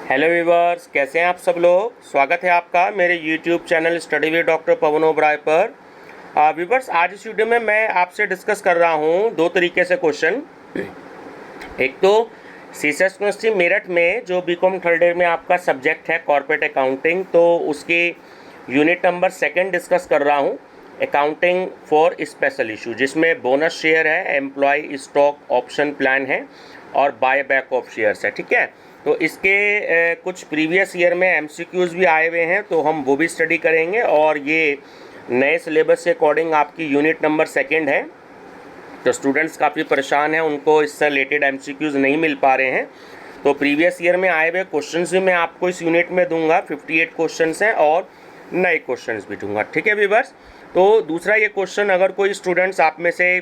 Hello viewers, कैसे हैं आप सब लोग। स्वागत है आपका मेरे YouTube channel study with doctor Pawan Oberoi पर। व्यूवर्स, आज इस वीडियो में मैं आपसे डिस्कस कर रहा हूं दो तरीके से क्वेश्चन। एक तो सीएसएस यूनिवर्सिटी मेरठ में जो बीकॉम थर्ड ईयर में आपका सब्जेक्ट है कॉर्पोरेट अकाउंटिंग, तो उसके यूनिट नंबर 2 डिस्कस कर रहा हूं, अकाउंटिंग फॉर स्पेशल इशू, जिसमें बोनस शेयर है, एम्प्लॉय स्टॉक ऑप्शन प्लान है और बाय बैक ऑफ शेयर्स है। ठीक है, तो इसके कुछ प्रीवियस ईयर में एमसीक्यूज भी आए हुए हैं, तो हम वो भी स्टडी करेंगे। और ये नए सिलेबस के अकॉर्डिंग आपकी यूनिट नंबर 2 है, तो स्टूडेंट्स काफ़ी परेशान हैं, उनको इससे रिलेटेड एमसीक्यूज नहीं मिल पा रहे हैं। तो प्रीवियस ईयर में आए हुए क्वेश्चंस भी मैं आपको इस यूनिट में दूंगा। 58 क्वेश्चंस हैं और नए क्वेश्चंस भी दूंगा। ठीक है व्यूअर्स, तो दूसरा ये क्वेश्चन, अगर कोई स्टूडेंट्स आप में से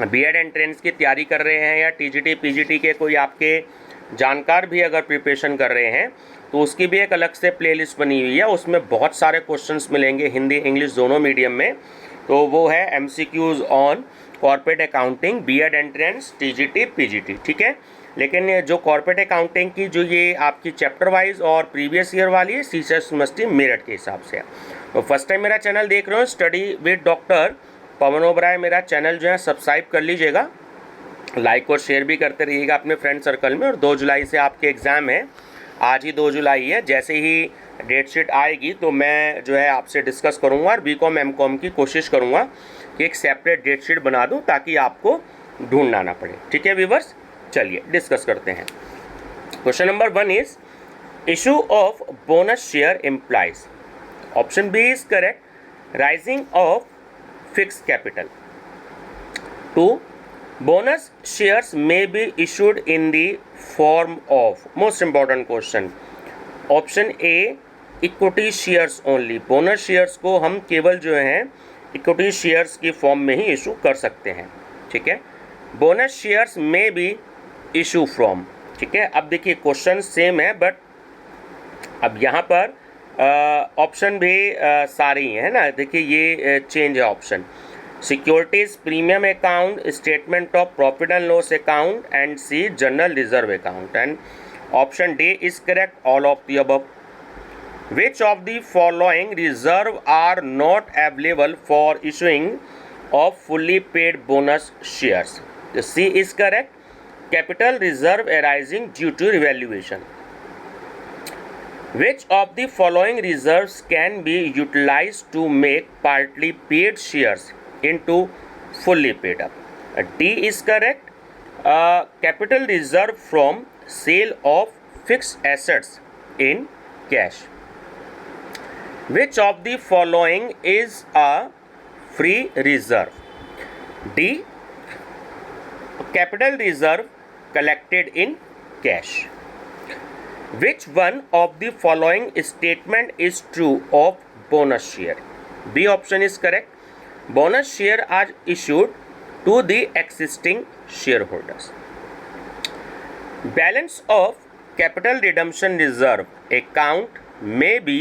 बीएड एंट्रेंस की तैयारी कर रहे हैं या टीजीटी पीजीटी के कोई आपके जानकार भी अगर प्रिपरेशन कर रहे हैं, तो उसकी भी एक अलग से प्लेलिस्ट बनी हुई है। उसमें बहुत सारे क्वेश्चंस मिलेंगे, हिंदी इंग्लिश दोनों मीडियम में। तो वो है MCQs on corporate accounting, BEd entrance, TGT PGT. ठीक है, लेकिन जो कॉर्पोरेट अकाउंटिंग की जो ये आपकी चैप्टर वाइज और प्रीवियस ईयर वाली है, सीएसएस यूनिवर्सिटी मेरठ के हिसाब से है। तो फर्स्ट टाइम मेरा चैनल देख रहे हो, study with doctor Pawan Oberoi, मेरा चैनल जो है सब्सक्राइब कर लीजिएगा, लाइक और शेयर भी करते रहिएगा अपने फ्रेंड सर्कल में। और 2 जुलाई से आपके एग्ज़ाम है, आज ही 2 जुलाई है। जैसे ही डेट शीट आएगी तो मैं जो है आपसे डिस्कस करूंगा और बीकॉम एमकॉम की कोशिश करूंगा कि एक सेपरेट डेट शीट बना दूं, ताकि आपको ढूंढना ना पड़े। ठीक है व्यूअर्स, चलिए डिस्कस करते हैं। Question number 1 is issue of bonus share employees. Option B is correct, rising of fix capital. 2, bonus shares may be issued in the form of, most important question, option a equity shares only. Bonus shares को हम केवल जो हैं equity shares की form में ही issue कर सकते हैं। ठीक है, बोनस शेयर्स में भी इशू फ्रॉम। ठीक है, अब देखिए क्वेश्चन सेम है, बट अब यहाँ पर ऑप्शन भी सारे ही है ना। देखिए ये चेंज है option. Securities premium account, statement of profit and loss account and C general reserve account. And option D is correct, all of the above. Which of the following reserve are not available for issuing of fully paid bonus shares. C is correct, capital reserve arising due to revaluation. Which of the following reserves can be utilized to make partly paid shares into fully paid up? D is correct. Capital reserve from sale of fixed assets in cash. Which of the following is a free reserve? D, capital reserve collected in cash. Which one of the following statement is true of bonus share? B option is correct. Bonus share are issued to the existing shareholders. Balance of capital redemption reserve account may be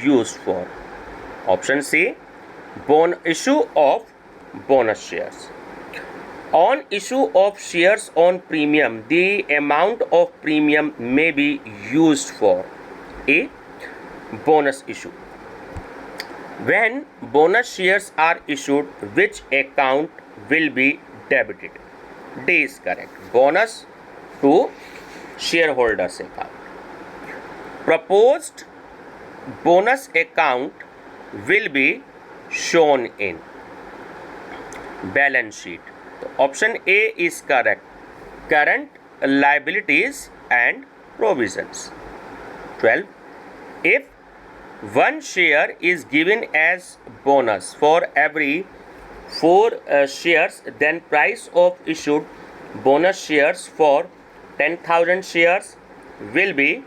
used for. Option C, issue of bonus shares. On issue of shares on premium, the amount of premium may be used for A, bonus issue. When bonus shares are issued, which account will be debited? D is correct, bonus to shareholders account. Proposed bonus account will be shown in balance sheet. Option A is correct, current liabilities and provisions. 12, if one share is given as bonus for every 4 shares, then price of issued bonus shares for 10,000 shares will be,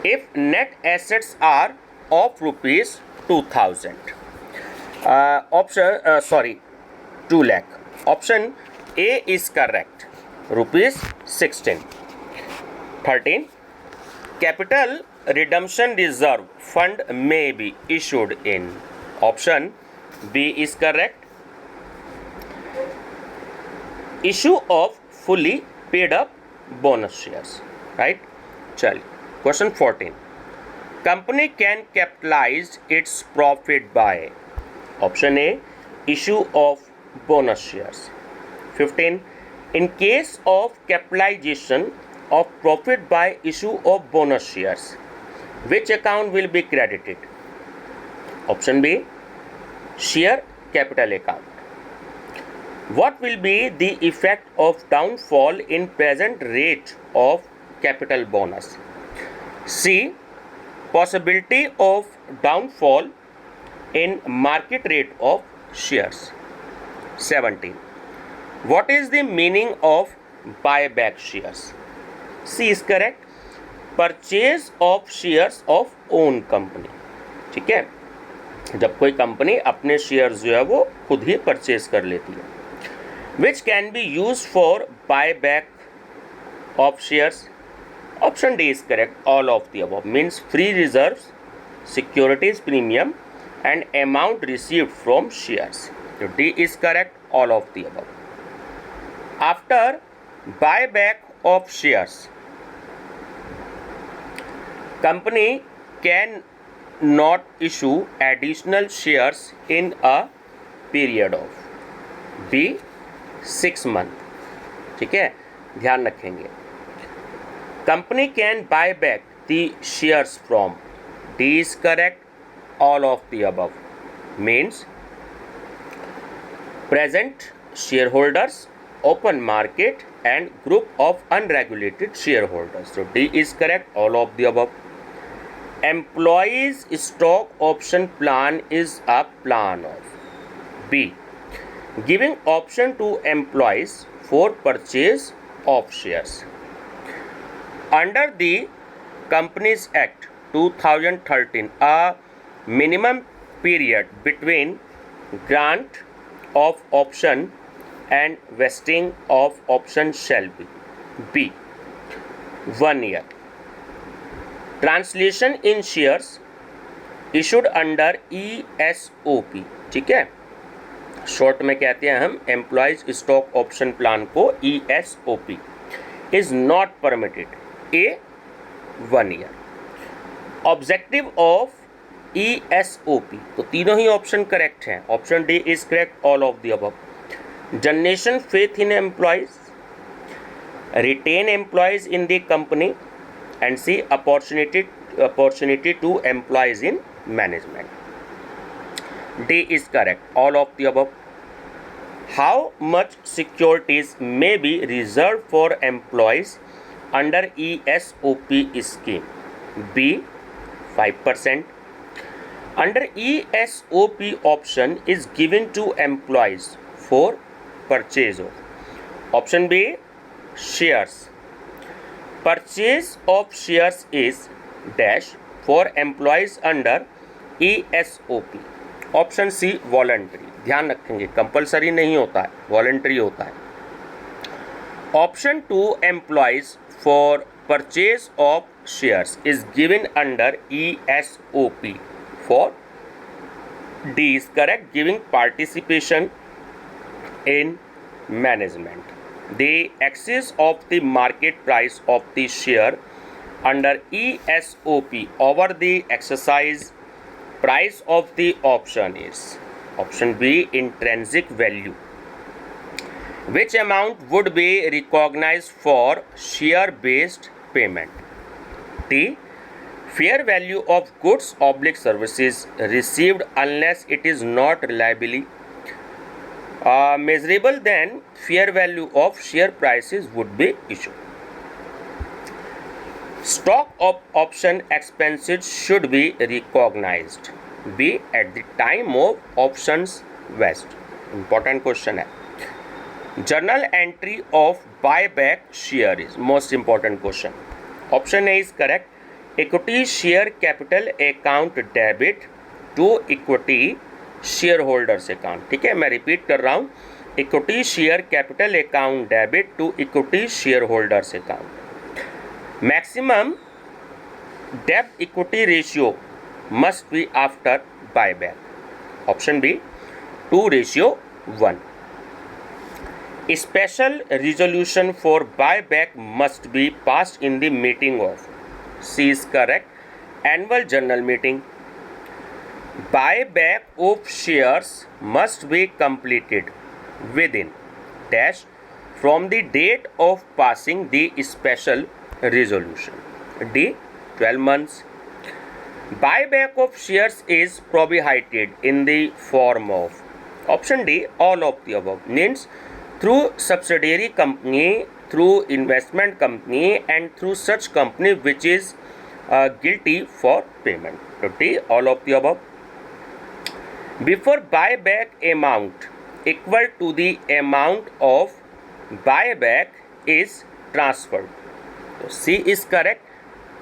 if net assets are of rupees 2,000. 2 lakh. Option A is correct, rupees 16. 13, capital redemption reserve fund may be issued in. Option B is correct, issue of fully paid up bonus shares. Right. चलिए question 14, company can capitalise its profit by, option A issue of bonus shares. 15, in case of capitalization of profit by issue of bonus shares, which account will be credited? Option B, share capital account. What will be the effect of downfall in present rate of capital bonus? C, possibility of downfall in market rate of shares. 17, what is the meaning of buyback shares? C is correct, purchase of shares of own company। ठीक है, जब कोई company अपने shares जो है वो खुद ही purchase कर लेती है। Which can be used for buyback of shares? Option D is correct, all of the above, means free reserves, securities premium and amount received from shares। So D is correct, all of the above। After buyback of shares, company can not issue additional shares in a period of B 6 month। ठीक है, ध्यान रखेंगे। Company can buy back the shares from, D is correct, all of the above, means present shareholders, open market and group of unregulated shareholders। So D is correct, all of the above। Employees stock option plan is a plan of B, giving option to employees for purchase of shares। Under the Companies Act 2013, a minimum period between grant of option and vesting of option shall be B 1 year। Translation in shares issued under ESOP, ठीक है, short में कहते हैं हम employees stock option plan को ESOP, is not permitted A 1 year। Objective of ESOP, तो तीनों ही ऑप्शन करेक्ट हैं। Option D is correct, all of the above. Generation faith in employees, retain employees in the company and C opportunity to employees in management. D is correct, all of the above. How much securities may be reserve for employees under ESOP scheme? B 5%। Under ESOP option is given to employees for purchase of, option B shares। Purchase of shares is dash for employees under ESOP, option C voluntary। ध्यान रखेंगे, compulsory नहीं होता है, voluntary होता है। Option 2 employees for purchase of shares is given under ESOP for D is correct, giving participation in management। The excess of the market price of the share under ESOP over the exercise price of the option is, option B intrinsic value। Which amount would be recognized for share based payment? D fair value of goods oblique services received unless it is not reliably measurable, then fair value of share prices would be issued। Stock of option expenses should be recognized B at the time of options vest। important question है। Journal entry of buyback share is most important question। option A is correct, equity share capital account debit to equity shareholders account। ठीक है, मैं repeat कर रहा हूँ, equity share capital account debit to equity share holders account. Maximum डेब्ट equity ratio must be after buyback, option B 2:1। Special resolution for buyback must be passed in the meeting of. C is correct. Annual general meeting. Buyback of shares must be completed within dash from the date of passing the special resolution. D. 12 months. Buyback of shares is prohibited in the form of. Option D. All of the above. Means through subsidiary company, through investment company, and through such company which is guilty for payment. So D. All of the above. Before buyback amount equal to the amount of buyback is transferred. So C is correct.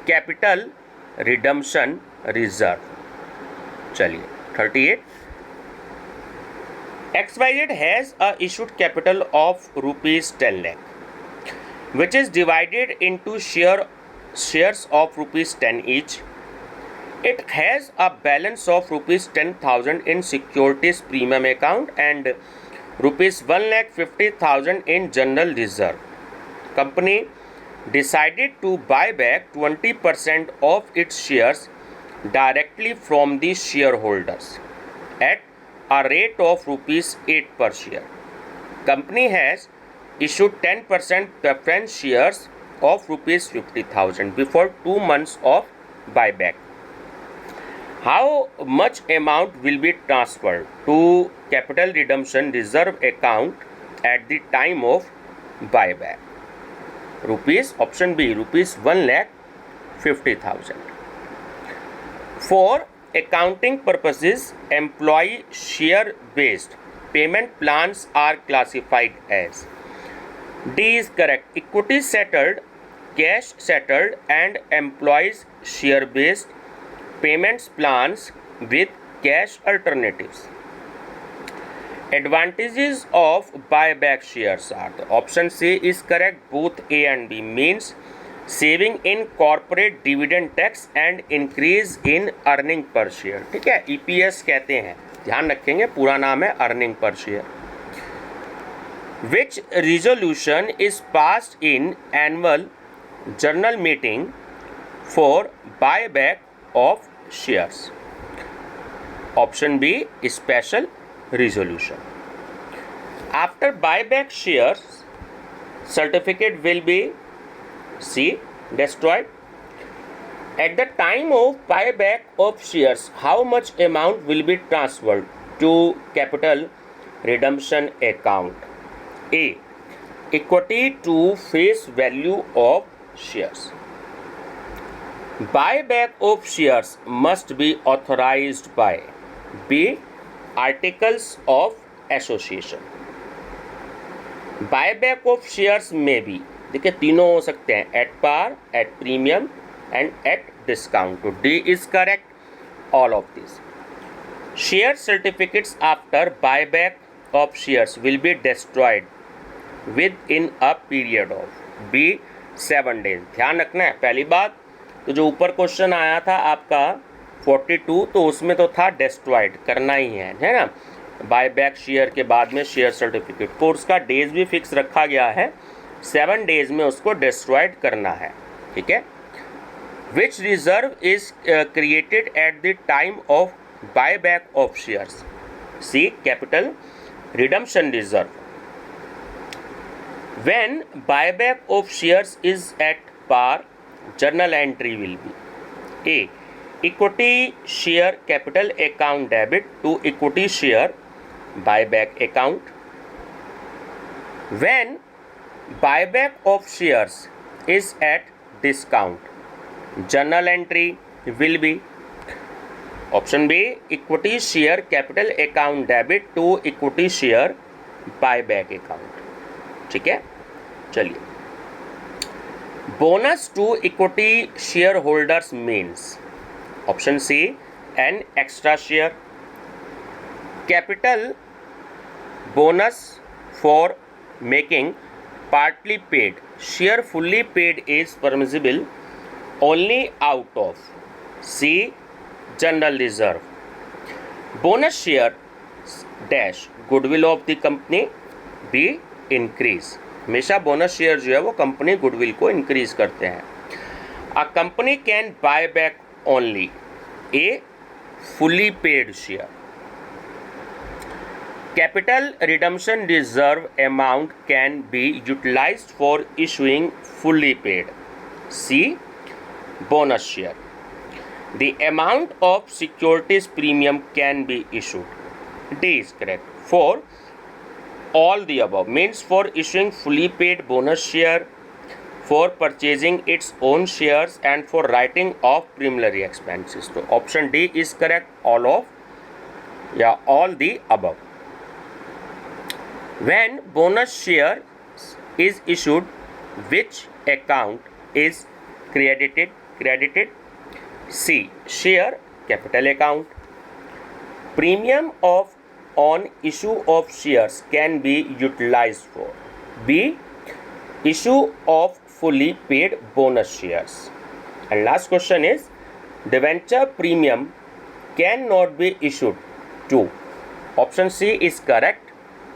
Capital redemption reserve. चलिए 38. XYZ has a issued capital of rupees 10 lakh, which is divided into shares of rupees 10 each. It has a balance of rupees 10,000 in securities premium account and rupees 1,50,000 in general reserve. Company decided to buy back 20% of its shares directly from the shareholders at a rate of rupees 8 per share. Company has issued 10% preference shares of rupees 50,000 before 2 months of buyback. How much amount will be transferred to capital redemption reserve account at the time of buyback? Option B, rupees 1,50,000. For accounting purposes, employee share-based payment plans are classified as. D is correct. Equity settled, cash settled, and employees share-based payments plans with cash alternatives. Advantages of buyback shares are. The option C is correct. Both A and B means saving in corporate dividend tax and increase in earning per share. ठीक है, EPS कहते हैं, ध्यान रखेंगे, पूरा नाम है earning per share. Which resolution is passed in annual general meeting for buyback of shares? Option B, special resolution. After buyback shares, certificate will be C, destroyed. At the time of buyback of shares, how much amount will be transferred to capital redemption account? A, equity to face value of shares. Buyback of shares must be authorized by. B, articles of association. Buyback of shares may be, देखिए तीनों हो सकते हैं, at par, at premium and at discount. तो D is correct, all of this. Share certificates after buyback of shares will be destroyed within a period of. B, 7 days. ध्यान रखना है. पहली बात तो जो ऊपर क्वेश्चन आया था आपका 42, तो उसमें तो था डिस्ट्रॉयड करना ही है ना. बायबैक शेयर के बाद में शेयर सर्टिफिकेट को उसका डेज भी फिक्स रखा गया है, 7 days में उसको डिस्ट्रॉयड करना है. ठीक है. Which reserve is created at the time of buyback of shares? C, capital redemption reserve. When buyback of shares is at par, journal entry will be A, equity share capital account debit to equity share buyback account. When buyback of shares is at discount, journal entry will be option B, equity share capital account debit to equity share buyback account. ठीक है, चलिए. Bonus to equity shareholders means option C, an extra share. Capital bonus for making partly paid share fully paid is permissible only out of C, general reserve. Bonus share dash goodwill of the company. B, increase, हमेशा bonus share जो है वो company goodwill को increase करते हैं। A company can buy back only a fully paid share. Capital redemption reserve amount can be utilised for issuing fully paid C bonus share. The amount of securities premium can be issued. D is correct. For all the above means for issuing fully paid bonus share, for purchasing its own shares and for writing off preliminary expenses. So option D is correct. All the above. When bonus share is issued, which account is credited? C. Share capital account. Premium on issue of shares can be utilized for B. Issue of fully paid bonus shares. And last question is debenture premium cannot be issued to. Option C is correct.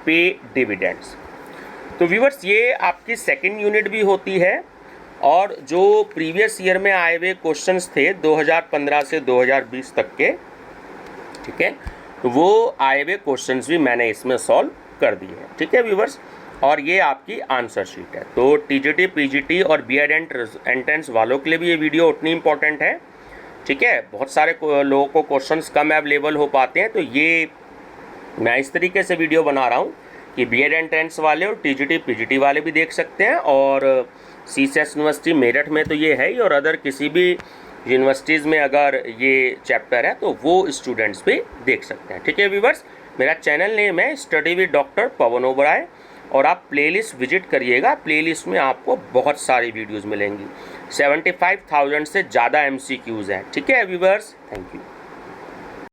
Pay dividends. तो viewers ये आपकी second unit भी होती है और जो previous year में आए हुए क्वेश्चंस थे 2015 से 2020 तक के, ठीक है, तो वो आए हुए क्वेश्चंस भी मैंने इसमें सॉल्व कर दिए हैं, ठीक है व्यूअर्स। और ये आपकी आंसर शीट है। तो टीजीटी, पीजीटी और बीएड एंट्रेंस वालों के लिए भी ये वीडियो उतनी इंपॉर्टेंट है, ठीक है। बहुत सारे लोगों को क्वेश्चंस कम अवेलेबल हो पाते हैं, तो ये मैं इस तरीके से वीडियो बना रहा हूँ कि बीएड एंट्रेंस वाले और टीजीटी, पीजीटी वाले भी देख सकते हैं, और सीसेस यूनिवर्सिटी मेरठ में तो ये है ही, और अदर किसी भी यूनिवर्सिटीज़ में अगर ये चैप्टर है तो वो स्टूडेंट्स भी देख सकते हैं, ठीक है व्यूअर्स। मेरा चैनल नेम है study with doctor Pawan Oberoi, और आप प्लेलिस्ट विजिट करिएगा। प्लेलिस्ट में आपको बहुत सारी वीडियोज़ मिलेंगी। 75,000 से ज़्यादा MCQs हैं, ठीक है व्यूअर्स। Thank you.